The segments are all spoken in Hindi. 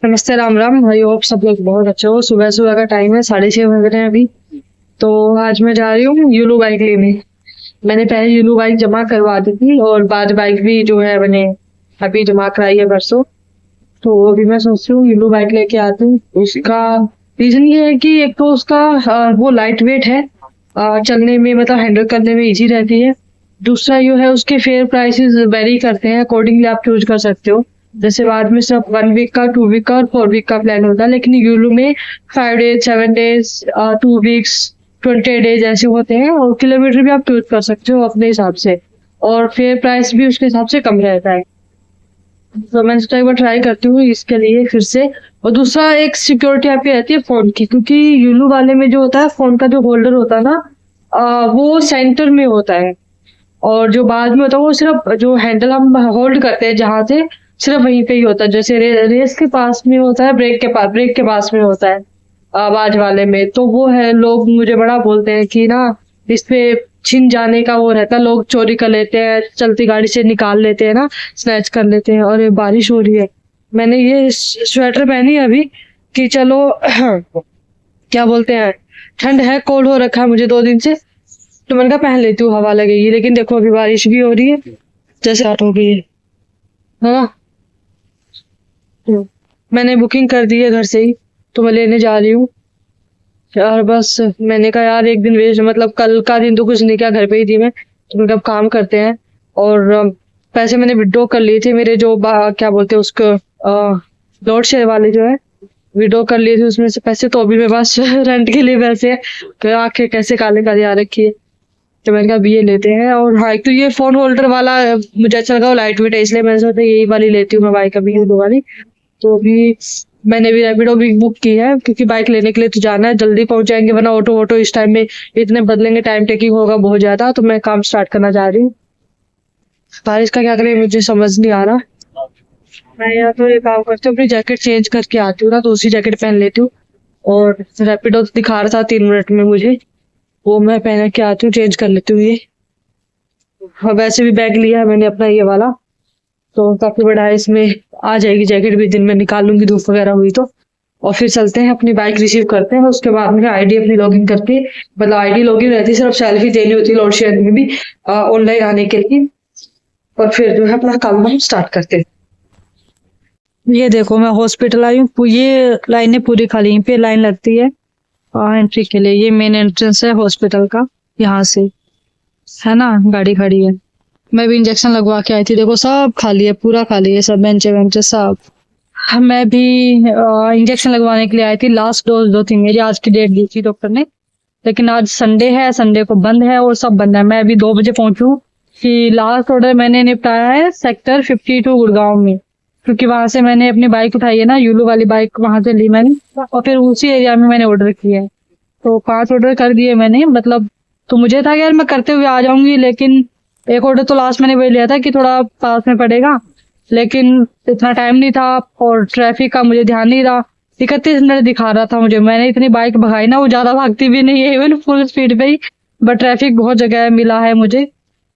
नमस्ते, राम राम भाई। होप सब लोग बहुत अच्छे हो। सुबह सुबह का टाइम है, 6:30 बज रहे हैं अभी। तो आज मैं जा रही हूँ यूलू बाइक लेने। मैंने पहले यूलू बाइक जमा करवा दी थी और बाद बाइक भी जो है मैंने अभी जमा कराई है परसों। तो अभी मैं सोच रही हूँ यूलू बाइक लेके आती हूँ। उसका रीजन ये है कि एक तो उसका वो लाइट वेट है, चलने में मतलब हैंडल करने में इजी रहती है। दूसरा ये है उसके फेयर प्राइसेस वेरी करते हैं, अकॉर्डिंगली आप चूज कर सकते हो। जैसे बाद में सब 1 वीक का, 2 वीक का और 4 वीक का प्लान होता है, लेकिन यूलू में 5 डेज, 7 डेज, 2 वीक्स, 20 डेज ऐसे होते हैं। और किलोमीटर भी आप चूज कर सकते हो अपने हिसाब से, और फेयर प्राइस भी उसके हिसाब से कम रहता है। तो मैंने सोचा एक बार ट्राई करती हूँ इसके लिए फिर से। और दूसरा एक सिक्योरिटी आपकी रहती है फोन की, क्योंकि यूलू वाले में जो होता है फोन का जो होल्डर होता है ना, वो सेंटर में होता है। और जो बाद में होता है वो सिर्फ जो हैंडल हम होल्ड करते हैं जहां से, सिर्फ वहीं पे ही होता है। जैसे रेस के पास में होता है, ब्रेक के पास में होता है आवाज वाले में। तो वो है, लोग मुझे बड़ा बोलते हैं कि ना इस पे छिन जाने का वो रहता है, लोग चोरी कर लेते हैं, चलती गाड़ी से निकाल लेते हैं ना, स्नैच कर लेते हैं। और ये बारिश हो रही है, मैंने ये स्वेटर पहनी है अभी कि चलो क्या बोलते हैं, ठंड है, कोल्ड हो रखा है मुझे 2 दिन से। तो मैंने कहा पहन लेती हूँ, हवा लगेगी। लेकिन देखो अभी बारिश भी हो रही है, जैसे स्टार्ट हो गई है ना। मैंने बुकिंग कर दी है घर से ही, तो मैं लेने जा रही हूँ यार। बस मैंने कहा यार एक दिन वेस्ट, मतलब कल का दिन तो कुछ नहीं किया, घर पे ही थी मैं। तो मैंने कहा अब काम करते हैं। और पैसे मैंने विड्रॉ कर लिए थे, मेरे जो क्या बोलते हैं उसको, लोड शेयर वाले जो है, विड्रॉ कर लिए थे उसमें से पैसे। तो अभी मेरे पास रेंट के लिए पैसे है। तो आंखें कैसे काले काले आ रखी है। तो मैंने कहा अभी ये लेते हैं। और हाँ, एक तो ये फोन होल्डर वाला मुझे अच्छा लगा, वो लाइट वेट है, इसलिए मैंने सोचा यही वाली लेती हूँ मैं बाइक अभी, यूलो वाली। तो अभी मैंने भी रैपिडो भी बुक की है, क्योंकि बाइक लेने के लिए तो जाना है, जल्दी पहुंच जाएंगे, वरना ऑटो वोटो इस टाइम में इतने बदलेंगे, टाइम टेकिंग होगा बहुत ज्यादा। तो मैं काम स्टार्ट करना चाह रही हूँ। बारिश का क्या करें मुझे समझ नहीं आ रहा। मैं यहाँ तो ये काम करती हूँ, अपनी जैकेट चेंज करके आती हूँ ना, तो उसी जैकेट पहन लेती हूँ। और रैपिडो दिखा रहा था 3 मिनट में मुझे, वो मैं पहन के आती हूँ, चेंज कर लेती हूँ ये। और वैसे भी बैग लिया है मैंने अपना ये वाला, तो काफी बड़ा है, इसमें आ जाएगी जैकेट भी, दिन में निकाल लूंगी धूप वगैरह हुई तो। और फिर चलते हैं, अपनी बाइक रिसीव करते हैं। उसके बाद में आईडी अपनी लॉगिन करके, मतलब आईडी लॉगिन रहती है, सिर्फ सेल्फी देनी होती है लोड शेयरिंग में भी, ऑनलाइन आने के लिए। और फिर जो है अपना काम हम स्टार्ट करते हैं। ये देखो मैं हॉस्पिटल आई हूँ, ये लाइनें पूरी खाली, यहीं पे लाइन लगती है एंट्री के लिए। ये मेन एंट्रेंस है हॉस्पिटल का, यहाँ से है ना, गाड़ी खड़ी है। मैं भी इंजेक्शन लगवा के आई थी, देखो सब खाली है, पूरा खाली है, सब बेंचे वेंचे सब। मैं भी इंजेक्शन लगवाने के लिए आई थी, लास्ट डोज दो थी मेरी, आज की डेट दी थी डॉक्टर ने। लेकिन आज संडे है, संडे को बंद है और सब बंद है। मैं अभी 2 बजे पहुंचू कि लास्ट ऑर्डर मैंने निपटाया है सेक्टर 52 गुड़गांव में, क्योंकि वहां से मैंने अपनी बाइक उठाई है ना, यूलू वाली बाइक वहां से ली मैंने, और फिर उसी एरिया में मैंने ऑर्डर किया है। तो 5 ऑर्डर कर दिए मैंने, मतलब। तो मुझे था कि यार मैं करते हुए आ जाऊंगी, लेकिन एक ऑर्डर तो लास्ट मैंने वही लिया था कि थोड़ा पास में पड़ेगा, लेकिन इतना टाइम नहीं था और ट्रैफिक का मुझे ध्यान नहीं रहा। 31 मिनट दिखा रहा था मुझे, मैंने इतनी बाइक भगाई ना, वो ज्यादा भागती भी नहीं है, इवन फुल स्पीड पे ही, बट ट्रैफिक बहुत जगह मिला है मुझे।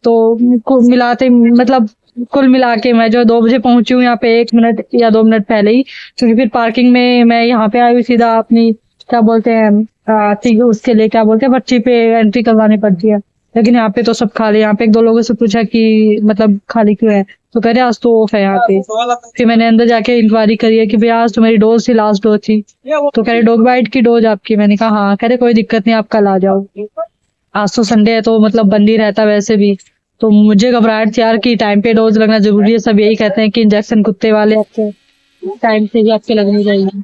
तो मिलाते मतलब कुल मिला के मैं जो 2 बजे पहुंची हूँ यहाँ पे 1 मिनट या 2 मिनट पहले ही, क्योंकि फिर पार्किंग में मैं यहाँ पे आई हुई सीधा अपनी, क्या बोलते हैं, उसके लिए क्या बोलते हैं, पर्ची पे एंट्री करवानी पड़ती है। लेकिन यहाँ पे तो सब खाली। यहाँ पे 1-2 लोगों से पूछा कि मतलब खाली क्यों है, तो कह रहे आज तो ऑफ है यहाँ पे। फिर मैंने अंदर जाके इंक्वायरी करी है कि भैया आज तो मेरी डोज थी, लास्ट डोज थी। तो कह रहे डॉग बाइट की डोज आपकी, मैंने कहा हाँ। कह रहे कोई दिक्कत नहीं, आप कल आ जाओ, आज तो संडे है तो मतलब बंद ही रहता वैसे भी। तो मुझे घबराहट थी यार कि टाइम पे डोज लगना जरूरी है, सब यही कहते हैं कि इंजेक्शन कुत्ते वाले आपके टाइम से ही आपके लगने चाहिए।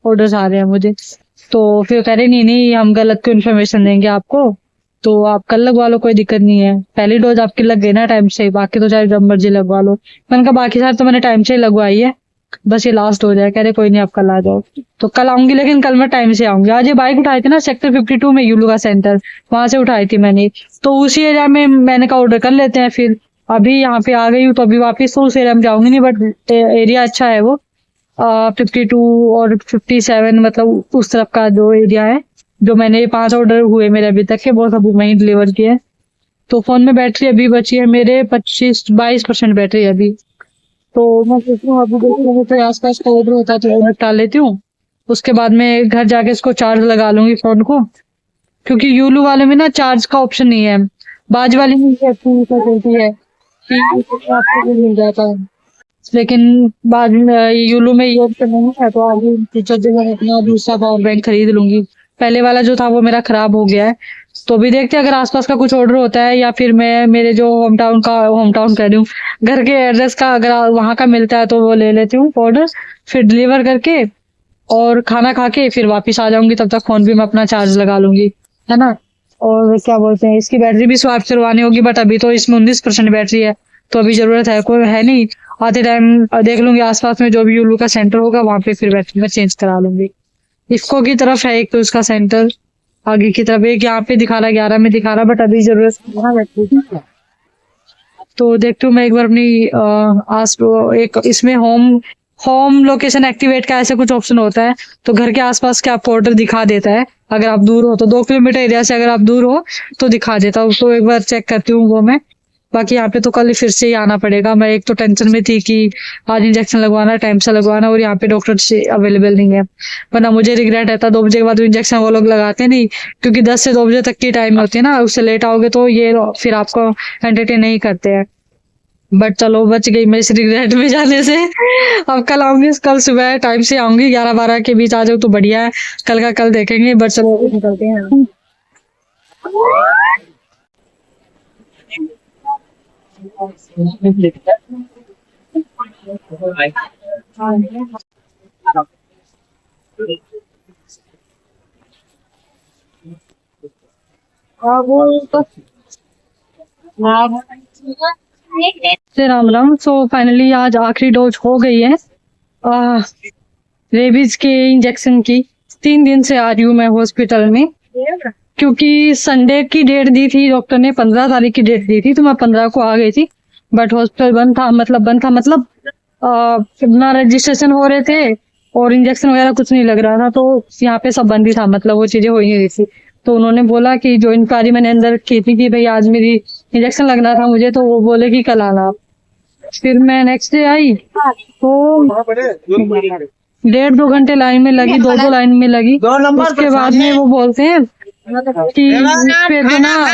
ऑर्डर्स आ रहे हैं मुझे। तो फिर कह रहे नहीं नहीं, हम गलत क्यों इन्फॉर्मेशन देंगे आपको, तो आप कल लगवा लो, कोई दिक्कत नहीं है। पहली डोज आपकी लग गई ना टाइम से, बाकी तो चाहे जब मर्जी लगवा लो। मैंने कहा बाकी सारे तो मैंने टाइम से ही लगवाई है, बस ये लास्ट हो जाए। कह रहे कोई नहीं, आप कल आ जाओ। तो कल आऊंगी, लेकिन कल मैं टाइम से आऊंगी। आज ये बाइक उठाई थी ना सेक्टर 52 में, यूलू का सेंटर, वहां से उठाई थी मैंने। तो उसी एरिया में मैंने कहा ऑर्डर कर लेते हैं। फिर अभी यहाँ पे आ गई हूँ, तो अभी वापिस तो उस एरिया में जाऊंगी नहीं, बट एरिया अच्छा है वो, 52 और 57, मतलब उस तरफ का जो एरिया है। जो मैंने 5 ऑर्डर हुए मेरे अभी तक के, वो सब वहीं डिलीवर किए हैं। तो फोन में बैटरी अभी बची है मेरे 22% बैटरी अभी। तो मैं सोच रही हूँ अभी देखो तो आस पास का ऑर्डर होता है तो वो निपटा लेती हूँ। उसके बाद में घर जाके इसको चार्ज लगा लूंगी फोन को, क्योंकि यूलू वाले में ना चार्ज का ऑप्शन नहीं है। बाज वाले में ये अच्छी फैसिलिटी है कि आपको भी मिल जाता है, लेकिन बाद में यूलू में ये ऑप्शन नहीं है। तो आगे फ्यूचर जो मैं अपना दूसरा पावर बैंक खरीद लूंगी। पहले वाला जो था वो मेरा खराब हो गया है। तो भी देखते हैं अगर आसपास का कुछ ऑर्डर होता है या फिर मैं मेरे जो होम टाउन कह रही हूँ, घर के एड्रेस का अगर वहां का मिलता है तो वो ले लेती हूँ ऑर्डर, फिर डिलीवर करके और खाना खा के फिर वापस आ जाऊंगी। तब तक फोन भी मैं अपना चार्ज लगा लूंगी, है ना। और क्या बोलते हैं, इसकी बैटरी भी स्वैप करवानी होगी, बट अभी तो इसमें 19% बैटरी है, तो अभी जरूरत है कोई है नहीं। आते टाइम देख लूंगी आसपास में जो भी यूलू का सेंटर होगा वहां पे फिर बैटरी में चेंज करा लूंगी। इफको की तरफ है एक तो उसका सेंटर, आगे की तरफ एक यहाँ पे दिखा रहा 11 में दिखा रहा, बट अभी जरूरत नहीं है बैटरी की। तो देखती हूँ मैं एक बार अपनी एक इसमें होम लोकेशन एक्टिवेट का ऐसा कुछ ऑप्शन होता है, तो घर के आसपास के आपको ऑर्डर दिखा देता है। अगर आप दूर हो तो 2 किलोमीटर एरिया से अगर आप दूर हो तो दिखा देता हूँ, तो एक बार चेक करती हूँ वो मैं। बाकी यहाँ पे तो कल फिर से ही आना पड़ेगा। मैं एक तो टेंशन में थी कि आज इंजेक्शन लगवाना, टाइम से लगवाना, और यहाँ पे डॉक्टर से अवेलेबल नहीं है, वरना मुझे रिग्रेट रहता 2 बजे के बाद इंजेक्शन वो लोग लगाते नहीं, क्योंकि 10 से 2 बजे तक की टाइम होती है ना, उससे लेट आओगे तो ये फिर आपको एंटरटेन नहीं करते हैं। बट चलो बच गई मैं इस रिग्रेट में जाने से। अब कल आऊंगी, कल सुबह टाइम से आऊंगी, 11-12 के बीच आ जाऊँ तो बढ़िया है, कल का कल देखेंगे। बट चलो निकलते हैं। हाँ वो तो राम राम। सो फाइनली आज आखिरी डोज हो गई है रेबीज के इंजेक्शन की। 3 दिन से आ रही हूँ मैं हॉस्पिटल में, क्योंकि संडे की डेट दी थी डॉक्टर ने, 15 तारीख की डेट दी थी, तो मैं 15 को आ गई थी। बट हॉस्पिटल बंद था, मतलब ना रजिस्ट्रेशन हो रहे थे और इंजेक्शन वगैरह कुछ नहीं लग रहा था, तो यहाँ पे सब बंद ही था, मतलब वो चीजें हो ही नहीं रही थी। तो उन्होंने बोला कि जो इंक्वायरी मैंने अंदर की थी कि भाई आज मेरी इंजेक्शन लगना था मुझे, तो वो बोले कि कल आना। फिर मैं नेक्स्ट डे आई तो 1.5-2 घंटे लाइन में लगी, 2 लाइन में लगी। उसके बाद में वो बोलते हैं कि पे तो ना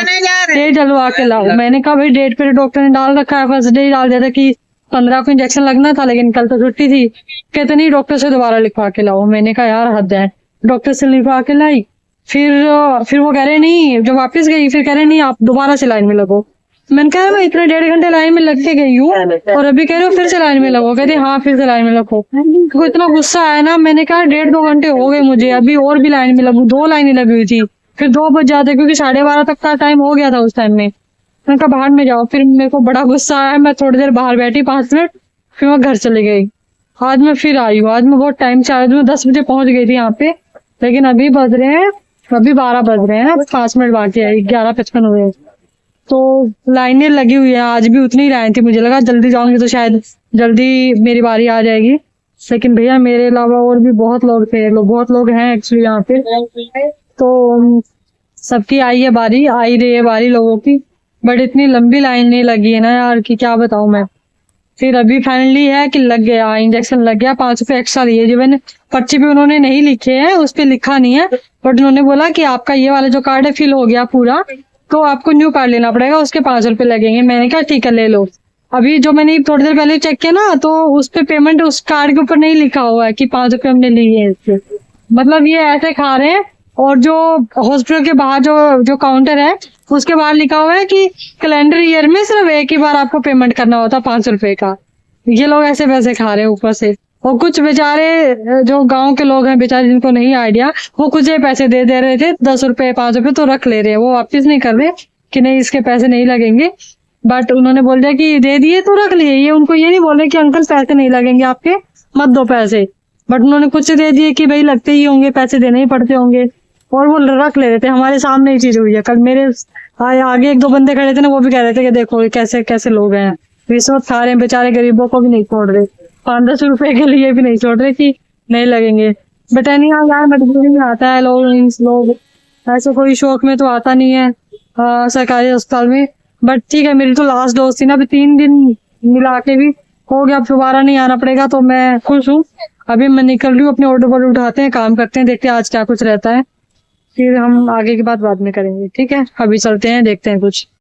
डेट डलवा के लाओ। मैंने कहा भाई डेट पे डॉक्टर ने डाल रखा है, फर्स्ट डे डाल दिया था कि 15 को इंजेक्शन लगना था, लेकिन कल तो छुट्टी थी। कहते नहीं डॉक्टर से दोबारा लिखवा के लाओ। मैंने कहा यार हद है। डॉक्टर से लिखवा के लाई, फिर वो कह रहे नहीं, जब वापस गई फिर कह रहे नहीं आप दोबारा से लाइन में लगो। मैंने कहा मैं इतने 1.5 घंटे लाइन में लग के गई हूँ और अभी कह रहे हो फिर से लाइन में लगो। कहते हाँ फिर से लाइन में लगो। तो इतना गुस्सा आया ना, मैंने कहा 1.5-2 घंटे हो गए मुझे, अभी और भी लाइन में लगू। 2 लाइनें लगी हुई थी, फिर 2 बज जाते क्योंकि 12:30 तक का टाइम हो गया था उस टाइम में। मैंने कहा बाहर में जाओ। फिर मेरे को बड़ा गुस्सा आया, मैं थोड़ी देर बाहर बैठी 5 मिनट, फिर मैं घर चली गई। आज मैं फिर आई हूँ, आज मैं बहुत टाइम से आई हूँ, 10 बजे पहुंच गई थी यहाँ पे, लेकिन अभी 12 बज रहे हैं, 5 मिनट बाकी है, 11:55 हुए। तो लाइनें लगी हुई है, आज भी उतनी ही लाइन थी। मुझे लगा जल्दी जाऊंगी तो शायद जल्दी मेरी बारी आ जाएगी, लेकिन भैया मेरे अलावा और भी बहुत लोग थे, बहुत लोग हैं एक्चुअली यहाँ पे। तो सबकी आई रही है बारी लोगों की, बट इतनी लंबी लाइनें लगी है ना यार कि क्या बताऊं मैं। फिर अभी फाइनली है कि लग गया, इंजेक्शन लग गया। 5 रुपए एक्स्ट्रा लिए, जो मैंने पर्ची पे उन्होंने नहीं लिखे हैं, उस पे लिखा नहीं है, बट उन्होंने बोला कि आपका ये वाला जो कार्ड है फिल हो गया पूरा, तो आपको न्यू कार्ड लेना पड़ेगा, उसके 5 रुपए लगेंगे। मैंने कहा ठीक है ले लो। अभी जो मैंने थोड़ी देर पहले चेक किया ना, तो उस पे पेमेंट उस कार्ड के ऊपर नहीं लिखा हुआ है कि 5 रुपए हमने लिए हैं इससे। मतलब ये ऐसे खा रहे हैं। और जो हॉस्पिटल के बाहर जो काउंटर है उसके बाहर लिखा हुआ है कि कैलेंडर ईयर में सिर्फ एक ही बार आपको पेमेंट करना होता 5 रुपए का। ये लोग ऐसे पैसे खा रहे हैं ऊपर से। और कुछ बेचारे जो गांव के लोग हैं बेचारे, जिनको नहीं आइडिया, वो कुछ ही पैसे दे रहे थे, 10 रुपए 5 रुपए तो रख ले रहे हैं, वो वापस नहीं कर रहे कि नहीं इसके पैसे नहीं लगेंगे। बट उन्होंने बोल दिया कि दे दिए तो रख लिए। ये उनको ये नहीं बोल रहे कि अंकल पैसे नहीं लगेंगे आपके, मत दो पैसे। बट उन्होंने कुछ दे दिए कि भाई लगते ही होंगे, पैसे देने ही पड़ते होंगे, और वो रख ले रहे थे। हमारे सामने ही चीज हुई है। कल मेरे आगे 1-2 बंदे खड़े थे ना, वो भी कह रहे थे कि देखो कैसे कैसे लोग हैं, रिश्वत खा रहे हैं, बेचारे गरीबों को भी नहीं छोड़ रहे, 5-10 रुपए के लिए भी नहीं छोड़ रहे कि नहीं लगेंगे। बट एनी यार मजबूरी में आता है, लोग ऐसे कोई शौक में तो आता नहीं है सरकारी अस्पताल में। बट ठीक है, मेरी तो लास्ट डोज थी ना, अभी 3 दिन मिला के भी हो गया, अब दोबारा नहीं आना पड़ेगा, तो मैं खुश हूँ। अभी मैं निकल रही हूँ, अपने ऑर्डर वॉर्डर उठाते हैं, काम करते हैं, देखते हैं आज क्या कुछ रहता है, फिर हम आगे की बात बाद में करेंगे। ठीक है, अभी चलते हैं, देखते हैं कुछ।